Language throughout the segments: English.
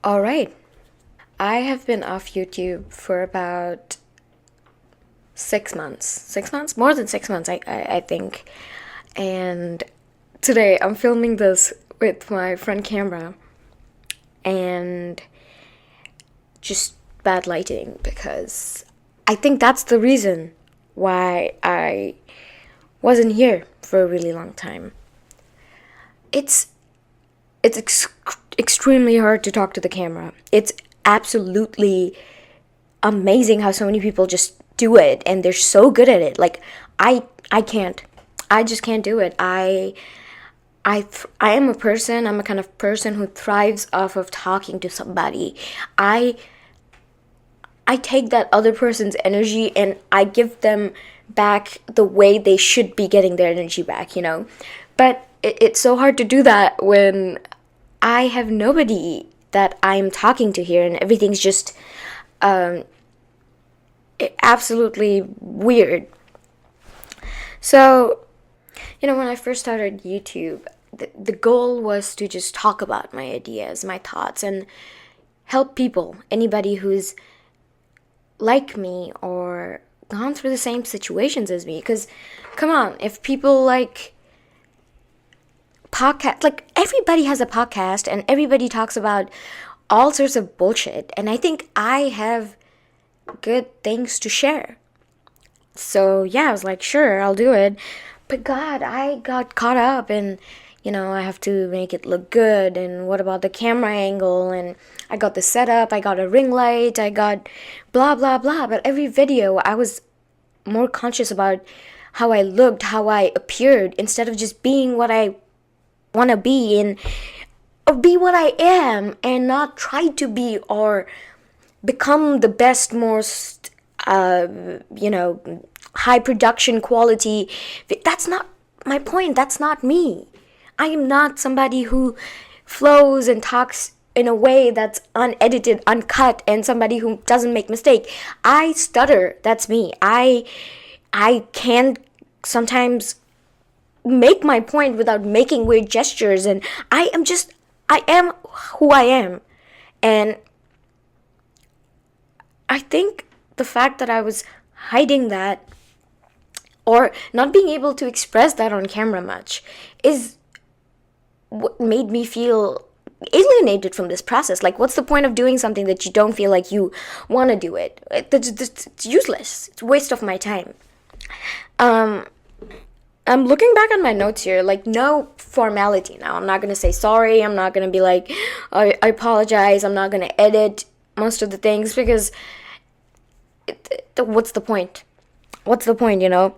All right. I have been off YouTube for about 6 months. 6 months? More than 6 months, I think. And today I'm filming this with my front camera and just bad lighting because I think that's the reason why I wasn't here for a really long time. It's extremely hard to talk to the camera. It's absolutely amazing how so many people just do it and they're so good at it. Like I can't. I just can't do it. I am a person. I'm a kind of person who thrives off of talking to somebody. I I take that other person's energy and I give them back the way they should be getting their energy back. But it's so hard to do that when I have nobody that I'm talking to here and everything's just um, absolutely weird. So, when I first started YouTube, the goal was to just talk about my ideas, my thoughts, and help people, anybody who's like me or gone through the same situations as me. Because, come on, if people like podcast, like everybody has a podcast and everybody talks about all sorts of bullshit, and I think I have good things to share. So yeah, I was like, sure, I'll do it. But God, I got caught up in, I have to make it look good. And what about the camera angle? And I got the setup, I got a ring light, I got blah, blah, blah. But every video, I was more conscious about how I looked, how I appeared, instead of just being what I want to be and or be what I am and not try to be or become the best, most, high production quality. That's not my point. That's not me. I am not somebody who flows and talks in a way that's unedited, uncut, and somebody who doesn't make mistake. I stutter. That's me. I can sometimes make my point without making weird gestures, and I am who I am. And I think the fact that I was hiding that or not being able to express that on camera much is what made me feel alienated from this process. Like, what's the point of doing something that you don't feel like you want to do it? It's useless. It's a waste of my time. Um, I'm looking back on my notes here, like, no formality now. I'm not going to say sorry. I'm not going to be like, I apologize. I'm not going to edit most of the things because what's the point? What's the point? And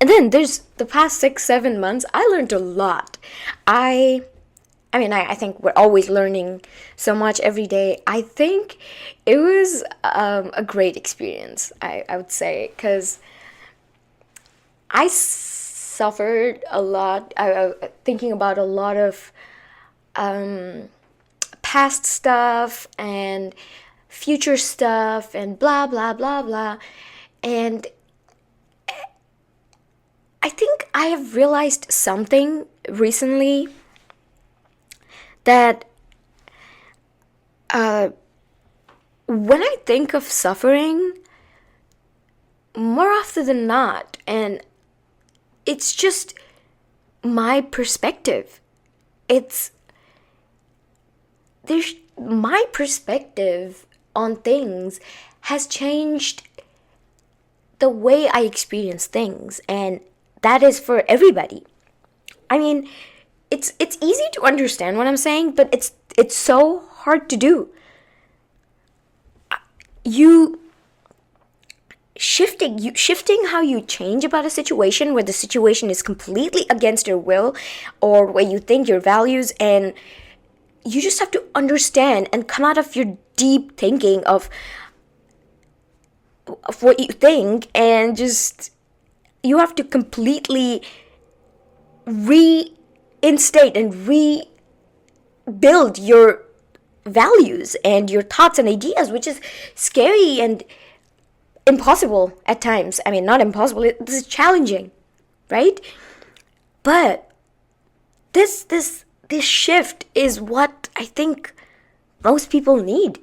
then there's the past 6-7 months, I learned a lot. I think we're always learning so much every day. I think it was a great experience, I would say, because I suffered a lot, thinking about a lot of past stuff and future stuff and blah, blah, blah, blah. And I think I have realized something recently that when I think of suffering, more often than not, and it's just my perspective. It's there's my perspective on things has changed the way I experience things, and that is for everybody. I mean, it's easy to understand what I'm saying, but it's so hard to do. You shifting how you change about a situation where the situation is completely against your will or where you think your values, and you just have to understand and come out of your deep thinking of what you think, and just you have to completely reinstate and rebuild your values and your thoughts and ideas, which is scary and impossible at times. I mean, not impossible, this is challenging, right? But this shift is what I think most people need.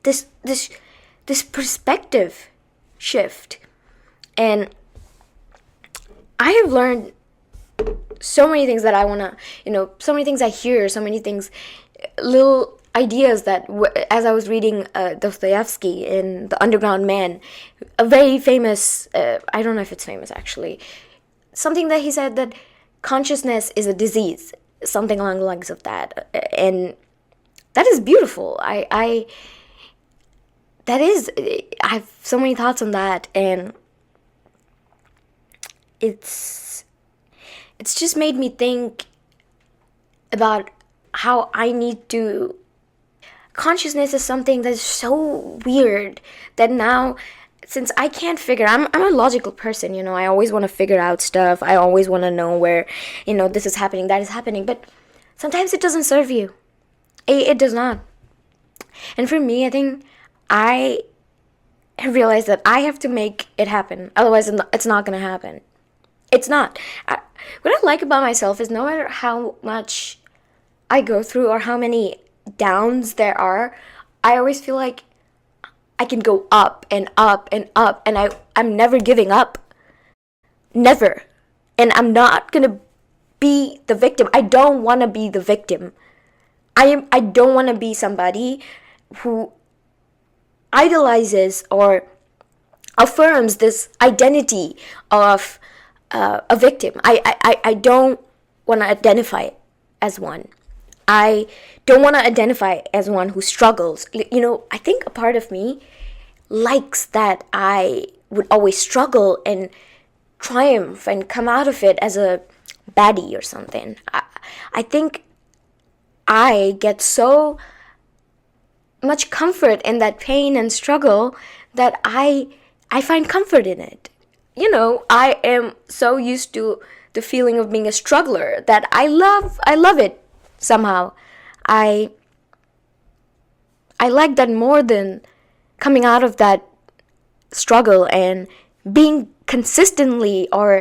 This perspective shift. And I have learned so many things that I want to, so many things I hear, so many things, little ideas that as I was reading Dostoevsky in The Underground Man, a very famous, I don't know if it's famous actually, something that he said, that consciousness is a disease, something along the lines of that. And that is beautiful. I have so many thoughts on that, and it's just made me think about how I need to. Consciousness is something that's so weird that now, since I can't figure, I'm a logical person, I always want to figure out stuff. I always want to know where, this is happening, that is happening. But sometimes it doesn't serve you. It does not. And for me, I think I have realized that I have to make it happen. Otherwise, it's not going to happen. It's not. What I like about myself is no matter how much I go through or how many downs there are, I always feel like I can go up and up and up, and I'm never giving up. Never. And I'm not going to be the victim. I don't want to be the victim. I don't want to be somebody who idolizes or affirms this identity of a victim. I don't want to identify as one. I don't want to identify as one who struggles. I think a part of me likes that I would always struggle and triumph and come out of it as a baddie or something. I think I get so much comfort in that pain and struggle that I find comfort in it. I am so used to the feeling of being a struggler that I love it somehow. I like that more than coming out of that struggle and being consistently okay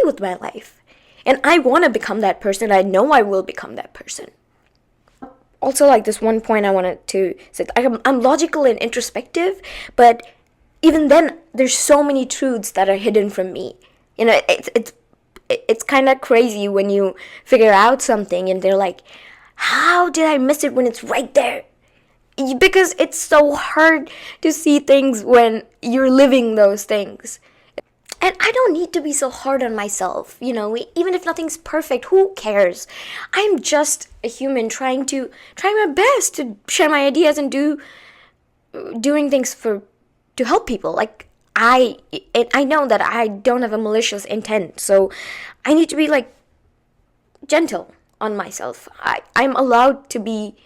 with my life. And I want to become that person. I know I will become that person. Also, like, this one point I wanted to say, I'm logical and introspective, but even then, there's so many truths that are hidden from me. It's kind of crazy when you figure out something and they're like, how did I miss it when it's right there? Because it's so hard to see things when you're living those things. And I don't need to be so hard on myself, even if nothing's perfect, who cares? I'm just a human trying my best to share my ideas and doing things to help people. Like, I know that I don't have a malicious intent, so I need to be, like, gentle on myself. I'm allowed to be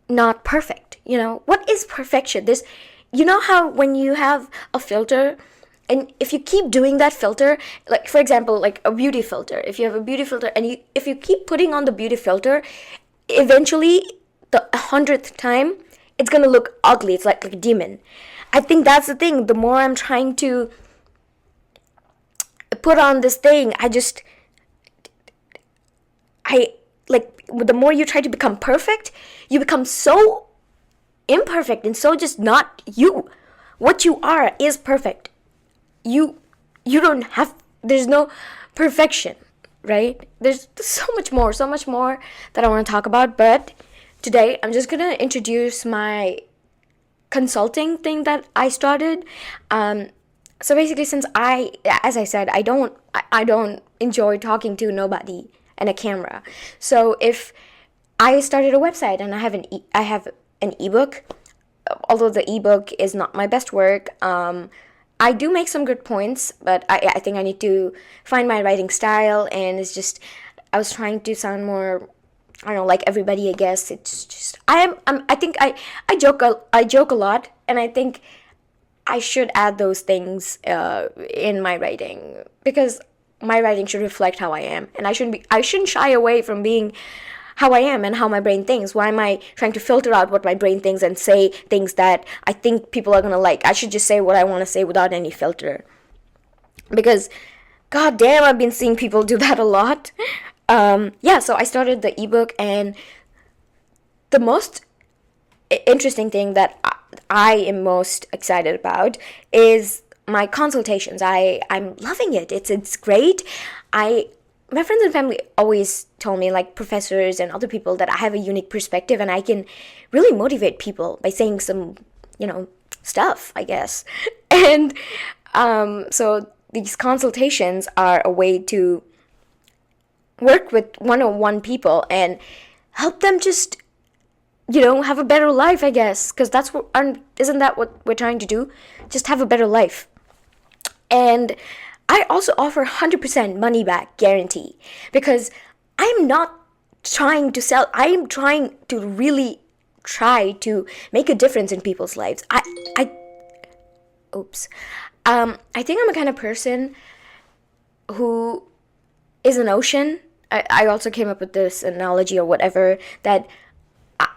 not perfect, What is perfection? How when you have a filter, and if you keep doing that filter, like, for example, like a beauty filter, if you have a beauty filter and if you keep putting on the beauty filter, eventually the 100th time, it's going to look ugly. It's like a demon. I think that's the thing. The more I'm trying to put on this thing, the more you try to become perfect, you become so imperfect and so just not you. What you are is perfect. You don't have, there's no perfection, right? There's so much more that I want to talk about, but today I'm just gonna introduce my consulting thing that I started. So basically, since as I said, I don't enjoy talking to nobody and a camera. So if I started a website and I have an ebook, although the ebook is not my best work, I do make some good points, but I think I need to find my writing style, and it's just, I was trying to sound more, I don't know, like everybody, I guess. It's just, I think I joke a lot, and I think I should add those things in my writing, because my writing should reflect how I am, and I shouldn't shy away from being how I am and how my brain thinks. Why am I trying to filter out what my brain thinks and say things that I think people are gonna like? I should just say what I want to say without any filter. Because, god damn, I've been seeing people do that a lot. Yeah, so I started the ebook, and the most interesting thing that I am most excited about is my consultations. I'm loving it. It's great. I My friends and family always told me, like professors and other people, that I have a unique perspective and I can really motivate people by saying some, stuff, I guess. And so these consultations are a way to work with one-on-one people and help them just have a better life, I guess, because that's what isn't that what we're trying to do? Just have a better life. And I also offer 100% money back guarantee, because I'm not trying to sell. I am trying to really try to make a difference in people's lives. I oops. I think I'm a kind of person who is an ocean. I also came up with this analogy or whatever, that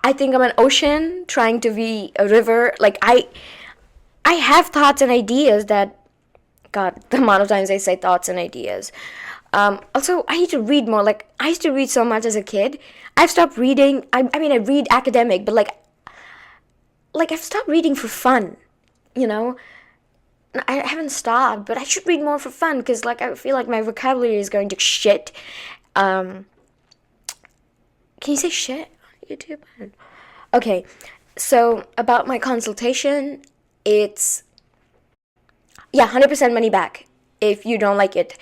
I think I'm an ocean trying to be a river. Like I have thoughts and ideas that, God, the amount of times I say thoughts and ideas. Also, I need to read more. Like, I used to read so much as a kid. I've stopped reading. I mean, I read academic, but like I've stopped reading for fun. You know, I haven't stopped, but I should read more for fun, because like I feel like my vocabulary is going to shit. Um, can you say shit on YouTube? Okay, so about my consultation, it's, yeah, 100% money back if you don't like it.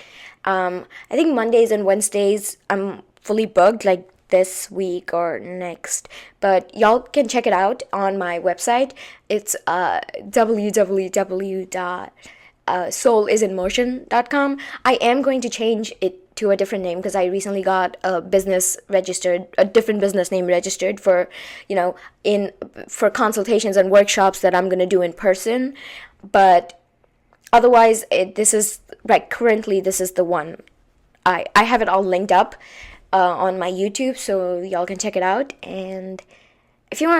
I think Mondays and Wednesdays I'm fully booked, like this week or next. But y'all can check it out on my website. It's www.soulisinmotion.com. I am going to change it to a different name, because I recently got a different business name registered for, for consultations and workshops that I'm gonna do in person. But otherwise, this is right. Currently, this is the one. I have it all linked up on my YouTube, so y'all can check it out. And if you want